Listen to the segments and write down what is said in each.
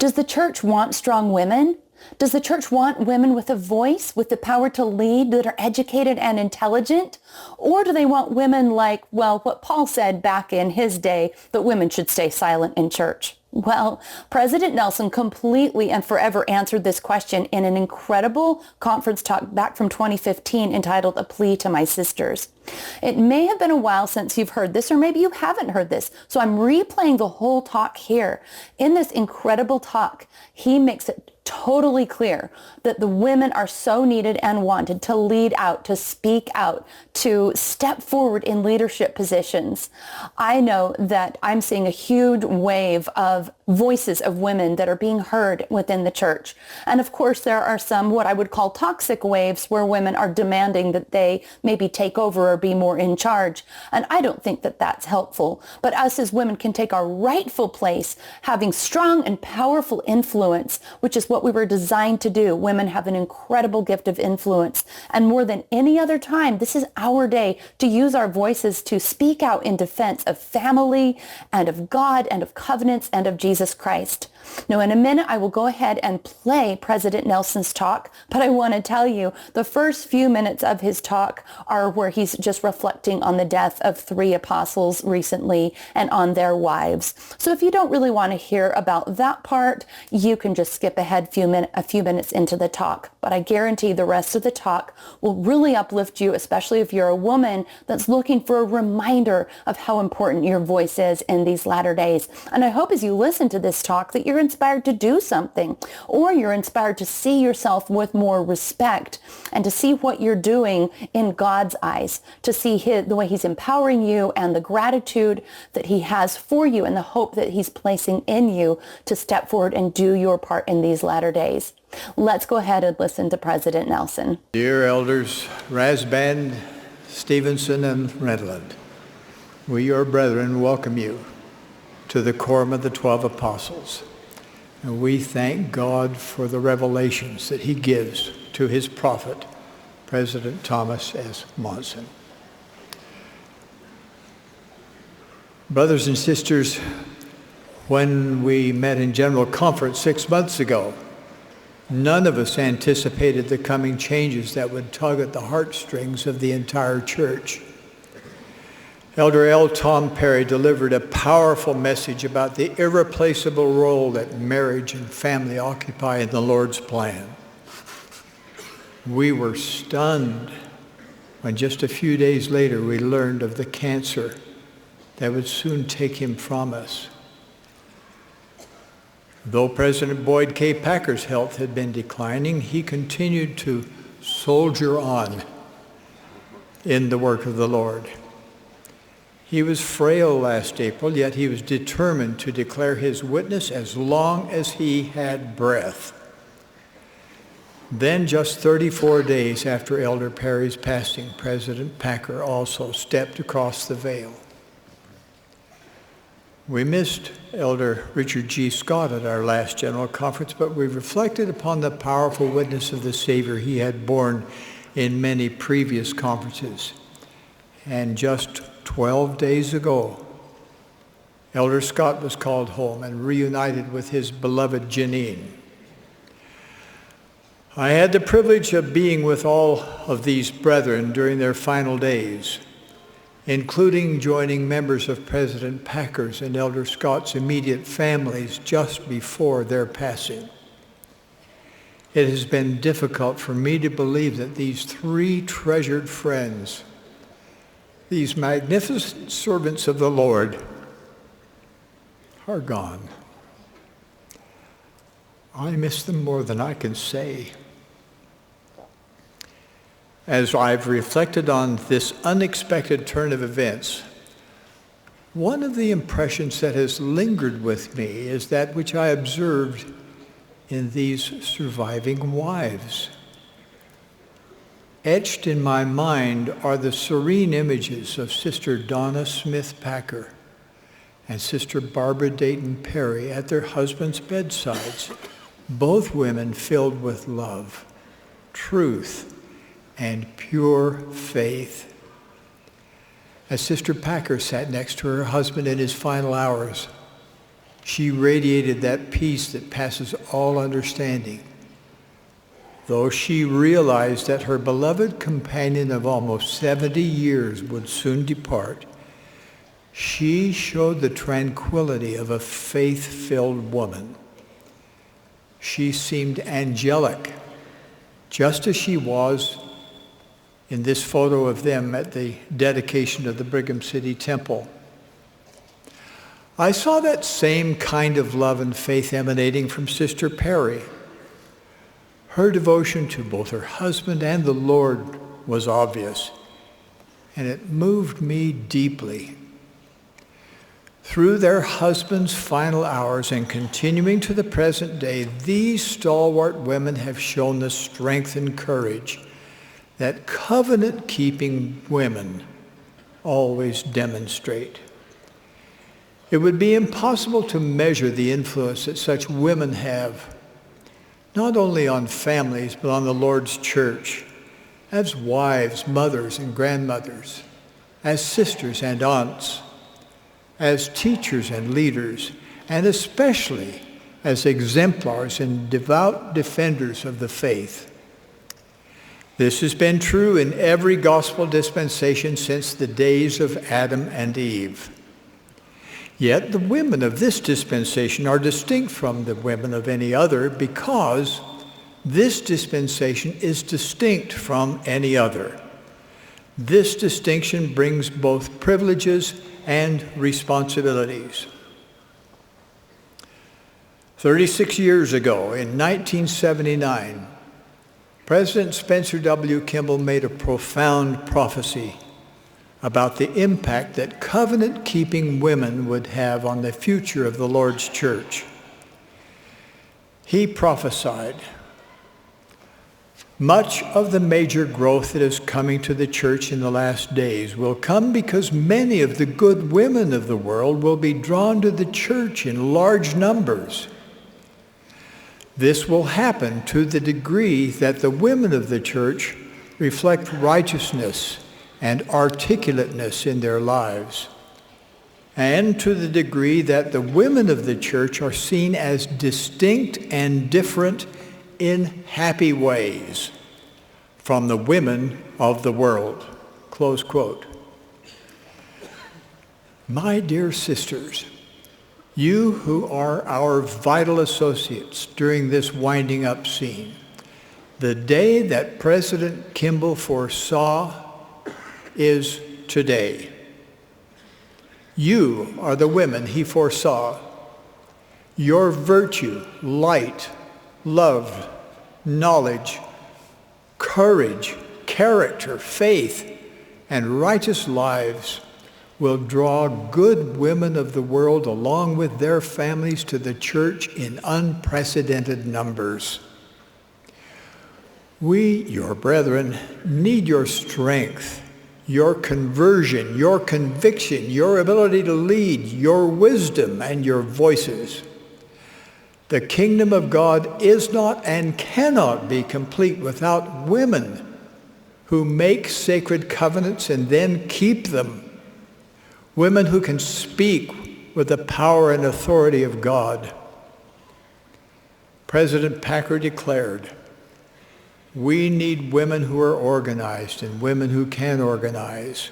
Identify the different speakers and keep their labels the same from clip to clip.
Speaker 1: Does the church want strong women? Does the church want women with a voice, with the power to lead, that are educated and intelligent? Or do they want women like, well, what Paul said back in his day, that women should stay silent in church? Well, President Nelson completely and forever answered this question in an incredible conference talk back from 2015 entitled A Plea to My Sisters. It may have been a while since you've heard this, or maybe you haven't heard this, so I'm replaying the whole talk here. In this incredible talk, he makes it totally clear that the women are so needed and wanted to lead out, to speak out, to step forward in leadership positions. I know that I'm seeing a huge wave of voices of women that are being heard within the church. And of course, there are some what I would call toxic waves where women are demanding that they maybe take over or be more in charge. And I don't think that that's helpful. But us as women can take our rightful place, having strong and powerful influence, which is what we were designed to do. Women have an incredible gift of influence. And more than any other time, this is our day to use our voices to speak out in defense of family and of God and of covenants and of Jesus Christ. Now, in a minute, I will go ahead and play President Nelson's talk, but I want to tell you the first few minutes of his talk are where he's just reflecting on the death of 3 apostles recently and on their wives. So if you don't really want to hear about that part, you can just skip ahead a few minutes into the talk. But I guarantee the rest of the talk will really uplift you, especially if you're a woman that's looking for a reminder of how important your voice is in these latter days. And I hope as you listen to this talk that you're inspired to do something, or you're inspired to see yourself with more respect and to see what you're doing in God's eyes, to see the way he's empowering you and the gratitude that he has for you and the hope that he's placing in you to step forward and do your part in these latter days. Let's go ahead and listen to President Nelson.
Speaker 2: Dear elders Rasband, Stevenson, and Redland, we, your brethren, welcome you to the quorum of the 12 apostles. And we thank God for the revelations that he gives to his prophet, President Thomas S. Monson. Brothers and sisters, when we met in General Conference 6 months ago, none of us anticipated the coming changes that would tug at the heartstrings of the entire church. Elder L. Tom Perry delivered a powerful message about the irreplaceable role that marriage and family occupy in the Lord's plan. We were stunned when just a few days later we learned of the cancer that would soon take him from us. Though President Boyd K. Packer's health had been declining, he continued to soldier on in the work of the Lord. He was frail last April, yet he was determined to declare his witness as long as he had breath. Then, just 34 days after Elder Perry's passing, President Packer also stepped across the veil. We missed Elder Richard G. Scott at our last General Conference, but we reflected upon the powerful witness of the Savior he had borne in many previous conferences. And just 12 days ago, Elder Scott was called home and reunited with his beloved Janine. I had the privilege of being with all of these brethren during their final days, including joining members of President Packer's and Elder Scott's immediate families just before their passing. It has been difficult for me to believe that these 3 treasured friends, these magnificent servants of the Lord, are gone. I miss them more than I can say. As I've reflected on this unexpected turn of events, one of the impressions that has lingered with me is that which I observed in these surviving wives. Etched in my mind are the serene images of Sister Donna Smith Packer and Sister Barbara Dayton Perry at their husbands' bedsides, both women filled with love, truth, and pure faith. As Sister Packer sat next to her husband in his final hours, She radiated that peace that passes all understanding. Though she realized that her beloved companion of almost 70 years would soon depart, she showed the tranquility of a faith-filled woman. She seemed angelic, just as she was in this photo of them at the dedication of the Brigham City Temple. I saw that same kind of love and faith emanating from Sister Perry. Her devotion to both her husband and the Lord was obvious, and it moved me deeply. Through their husbands' final hours and continuing to the present day, these stalwart women have shown the strength and courage that covenant-keeping women always demonstrate. It would be impossible to measure the influence that such women have, not only on families, but on the Lord's church, as wives, mothers, and grandmothers, as sisters and aunts, as teachers and leaders, and especially as exemplars and devout defenders of the faith. This has been true in every gospel dispensation since the days of Adam and Eve. Yet the women of this dispensation are distinct from the women of any other because this dispensation is distinct from any other. This distinction brings both privileges and responsibilities. 36 years ago, in 1979, President Spencer W. Kimball made a profound prophecy about the impact that covenant-keeping women would have on the future of the Lord's church. He prophesied, much of the major growth that is coming to the church in the last days will come because many of the good women of the world will be drawn to the church in large numbers. This will happen to the degree that the women of the church reflect righteousness and articulateness in their lives, and to the degree that the women of the church are seen as distinct and different in happy ways from the women of the world. Close quote. My dear sisters, you who are our vital associates during this winding up scene, the day that President Kimball foresaw is today. You are the women he foresaw. Your virtue, light, love, knowledge, courage, character, faith, and righteous lives will draw good women of the world along with their families to the church in unprecedented numbers. We, your brethren, need your strength, your conversion, your conviction, your ability to lead, your wisdom, and your voices. The kingdom of God is not and cannot be complete without women who make sacred covenants and then keep them. Women who can speak with the power and authority of God. President Packer declared, we need women who are organized and women who can organize.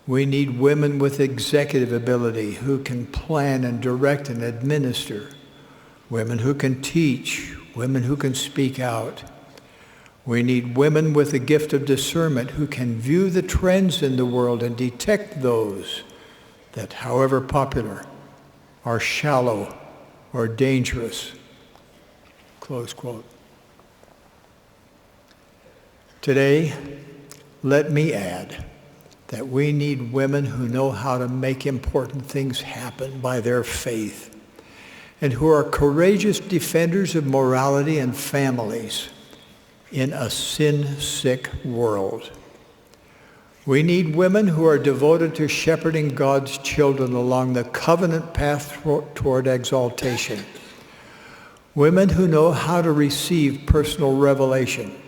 Speaker 2: We need women with executive ability who can plan and direct and administer. Women who can teach, women who can speak out. We need women with the gift of discernment who can view the trends in the world and detect those that, however popular, are shallow or dangerous. Close quote. Today, let me add that we need women who know how to make important things happen by their faith and who are courageous defenders of morality and families in a sin-sick world. We need women who are devoted to shepherding God's children along the covenant path toward exaltation. Women who know how to receive personal revelation,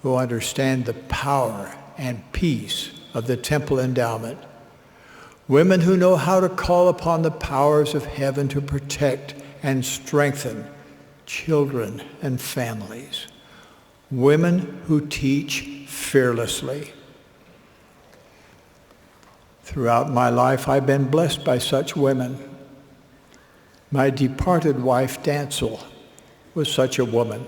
Speaker 2: who understand the power and peace of the temple endowment. women who know how to call upon the powers of heaven to protect and strengthen children and families, women who teach fearlessly. Throughout my life, I've been blessed by such women. My departed wife, Dancel, was such a woman.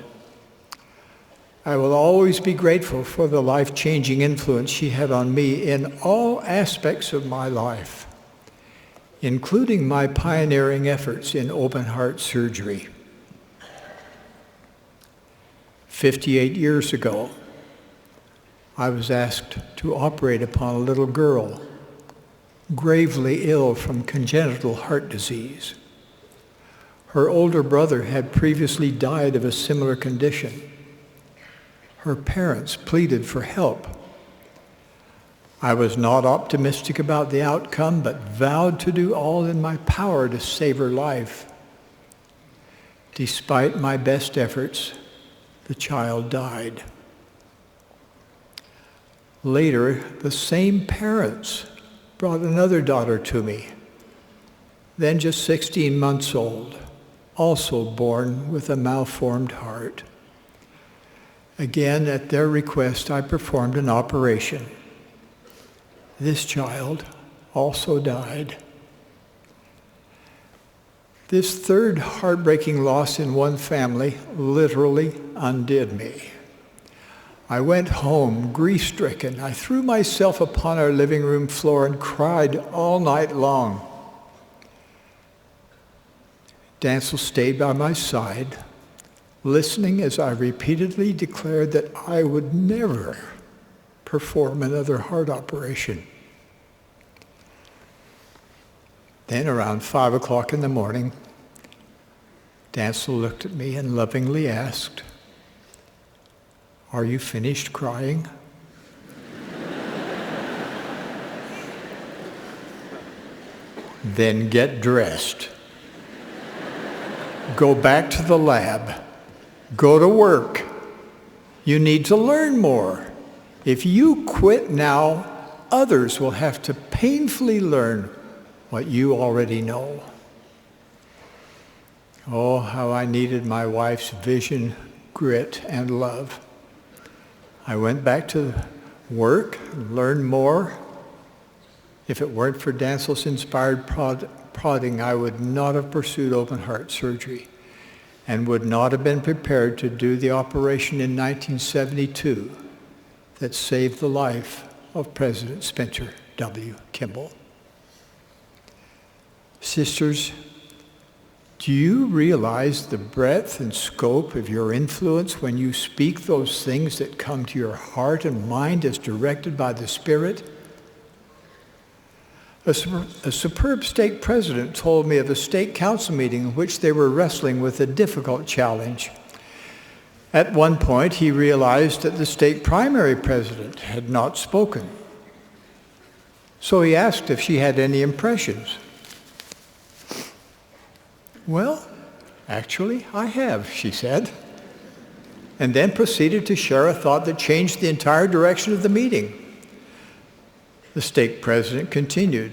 Speaker 2: I will always be grateful for the life-changing influence she had on me in all aspects of my life, including my pioneering efforts in open-heart surgery. 58 years ago, I was asked to operate upon a little girl, gravely ill from congenital heart disease. Her older brother had previously died of a similar condition. Her parents pleaded for help. I was not optimistic about the outcome, but vowed to do all in my power to save her life. Despite my best efforts, the child died. Later, the same parents brought another daughter to me, then just 16 months old, also born with a malformed heart. Again, at their request, I performed an operation. This child also died. This third heartbreaking loss in one family literally undid me. I went home grief-stricken. I threw myself upon our living room floor and cried all night long. Dancel stayed by my side, listening as I repeatedly declared that I would never perform another heart operation. Then around 5 o'clock in the morning, Dancel looked at me and lovingly asked, "Are you finished crying?" Then get dressed. Go back to the lab. Go to work. You need to learn more. If you quit now, others will have to painfully learn what you already know. Oh, how I needed my wife's vision, grit, and love. I went back to work, learned more. If it weren't for Dancel's inspired prodding, I would not have pursued open heart surgery and would not have been prepared to do the operation in 1972 that saved the life of President Spencer W. Kimball. Sisters, do you realize the breadth and scope of your influence when you speak those things that come to your heart and mind as directed by the Spirit? A superb stake president told me of a stake council meeting in which they were wrestling with a difficult challenge. At one point, he realized that the stake primary president had not spoken. So he asked if she had any impressions. "Well, actually, I have," she said, and then proceeded to share a thought that changed the entire direction of the meeting. The stake president continued.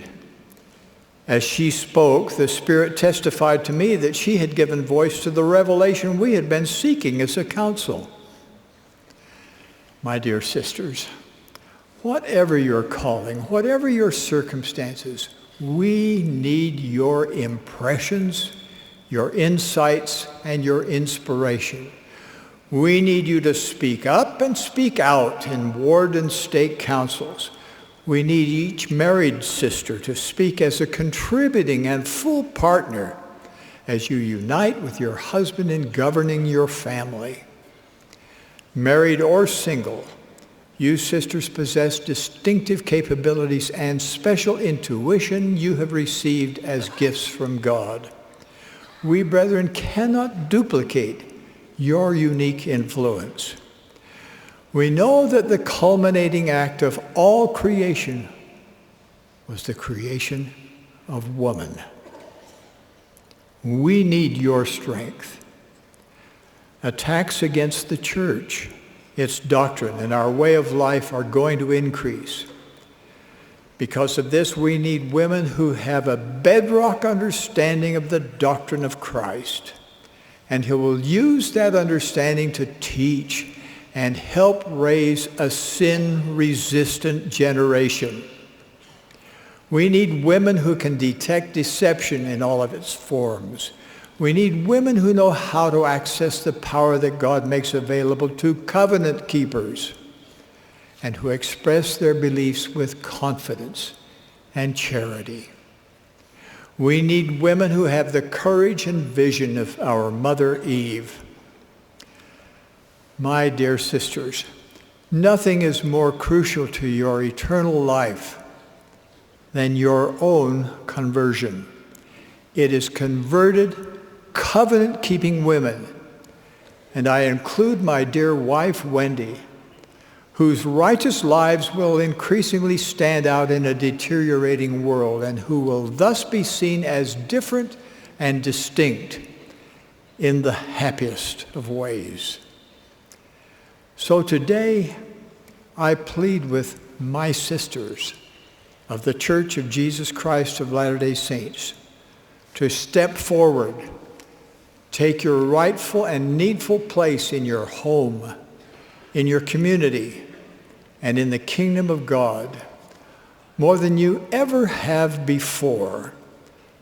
Speaker 2: "As she spoke, the Spirit testified to me that she had given voice to the revelation we had been seeking as a council." My dear sisters, whatever your calling, whatever your circumstances, we need your impressions, your insights, and your inspiration. We need you to speak up and speak out in ward and stake councils. We need each married sister to speak as a contributing and full partner as you unite with your husband in governing your family. Married or single, you sisters possess distinctive capabilities and special intuition you have received as gifts from God. We, brethren, cannot duplicate your unique influence. We know that the culminating act of all creation was the creation of woman. We need your strength. Attacks against the church, its doctrine, and our way of life are going to increase. Because of this, we need women who have a bedrock understanding of the doctrine of Christ, and who will use that understanding to teach and help raise a sin-resistant generation. We need women who can detect deception in all of its forms. We need women who know how to access the power that God makes available to covenant keepers, and who express their beliefs with confidence and charity. We need women who have the courage and vision of our Mother Eve. My dear sisters, nothing is more crucial to your eternal life than your own conversion. It is converted, covenant-keeping women, and I include my dear wife, Wendy, whose righteous lives will increasingly stand out in a deteriorating world, and who will thus be seen as different and distinct in the happiest of ways. So today, I plead with my sisters of the Church of Jesus Christ of Latter-day Saints to step forward, take your rightful and needful place in your home, in your community, and in the kingdom of God, more than you ever have before.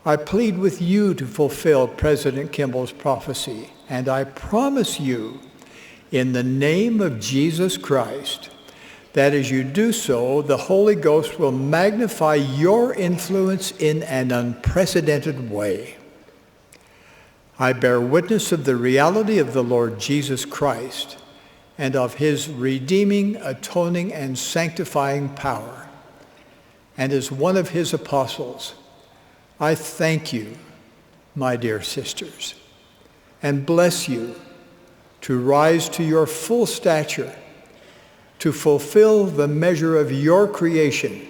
Speaker 2: I plead with you to fulfill President Kimball's prophecy, and I promise you, in the name of Jesus Christ, that as you do so, the Holy Ghost will magnify your influence in an unprecedented way. I bear witness of the reality of the Lord Jesus Christ and of his redeeming, atoning, and sanctifying power. And as one of his apostles, I thank you, my dear sisters, and bless you to rise to your full stature, to fulfill the measure of your creation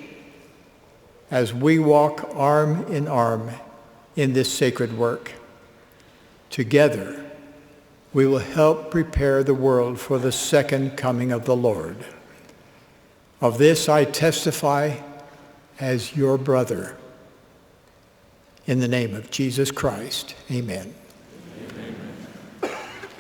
Speaker 2: as we walk arm in arm in this sacred work. Together, we will help prepare the world for the second coming of the Lord. Of this I testify as your brother. In the name of Jesus Christ, amen.